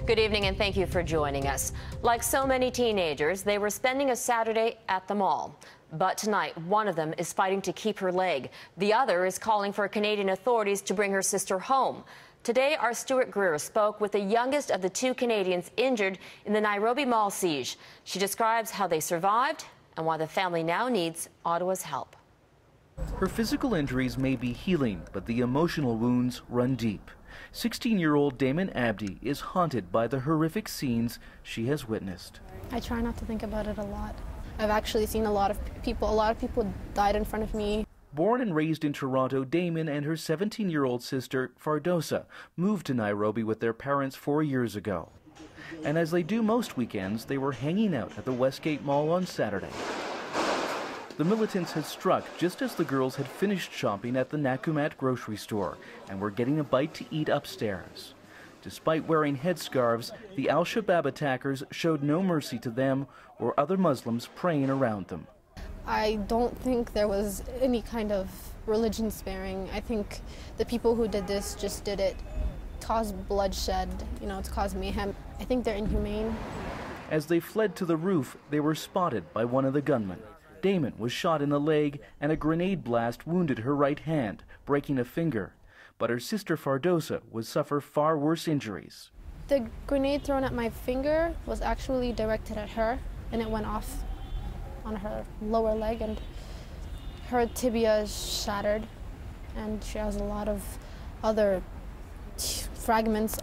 Good evening and thank you for joining us. Like so many teenagers, they were spending a Saturday at the mall. But tonight, one of them is fighting to keep her leg. The other is calling for Canadian authorities to bring her sister home. Today, our Stuart Greer spoke with the youngest of the two Canadians injured in the Nairobi mall siege. She describes how they survived and why the family now needs Ottawa's help. Her physical injuries may be healing, but the emotional wounds run deep. 16-year-old Damon Abdi is haunted by the horrific scenes she has witnessed. I try not to think about it a lot. I've actually seen a lot of people died in front of me. Born and raised in Toronto, Damon and her 17-year-old sister, Fardosa, moved to Nairobi with their parents 4 years ago. And as they do most weekends, they were hanging out at the Westgate Mall on Saturday. The militants had struck just as the girls had finished shopping at the Nakumatt grocery store and were getting a bite to eat upstairs. Despite wearing headscarves, the Al-Shabaab attackers showed no mercy to them or other Muslims praying around them. I don't think there was any kind of religion sparing. I think the people who did this just did it to cause bloodshed, to cause mayhem. I think they're inhumane. As they fled to the roof, they were spotted by one of the gunmen. Damon was shot in the leg and a grenade blast wounded her right hand, breaking a finger. But her sister Fardosa would suffer far worse injuries. The grenade thrown at my finger was actually directed at her, and it went off on her lower leg, and her tibia is shattered, and she has a lot of other fragments,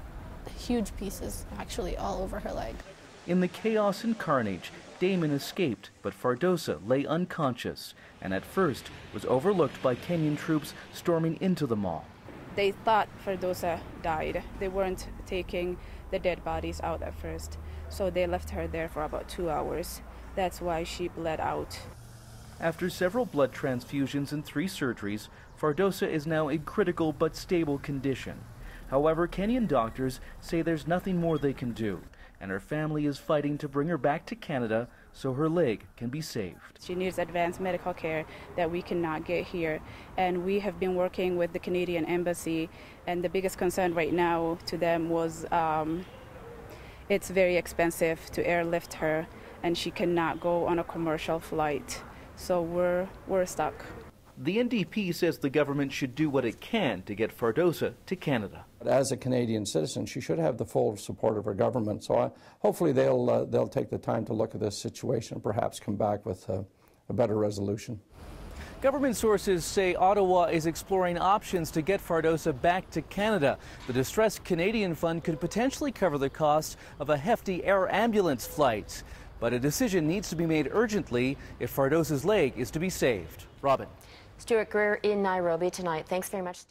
huge pieces actually, all over her leg. In the chaos and carnage, Damon escaped, but Fardosa lay unconscious and at first was overlooked by Kenyan troops storming into the mall. They thought Fardosa died. They weren't taking the dead bodies out at first, so they left her there for about 2 hours. That's why she bled out. After several blood transfusions and 3 surgeries, Fardosa is now in critical but stable condition. However, Kenyan doctors say there's nothing more they can do, and her family is fighting to bring her back to Canada so her leg can be saved. She needs advanced medical care that we cannot get here, and we have been working with the Canadian Embassy, and the biggest concern right now to them was it's very expensive to airlift her, and she cannot go on a commercial flight, so we're stuck. The NDP says the government should do what it can to get Fardosa to Canada. As a Canadian citizen, she should have the full support of her government. So hopefully they'll take the time to look at this situation and perhaps come back with a better resolution. Government sources say Ottawa is exploring options to get Fardosa back to Canada. The Distressed Canadian Fund could potentially cover the cost of a hefty air ambulance flight. But a decision needs to be made urgently if Fardosa's leg is to be saved. Robin. Stuart Greer in Nairobi tonight. Thanks very much, Stuart.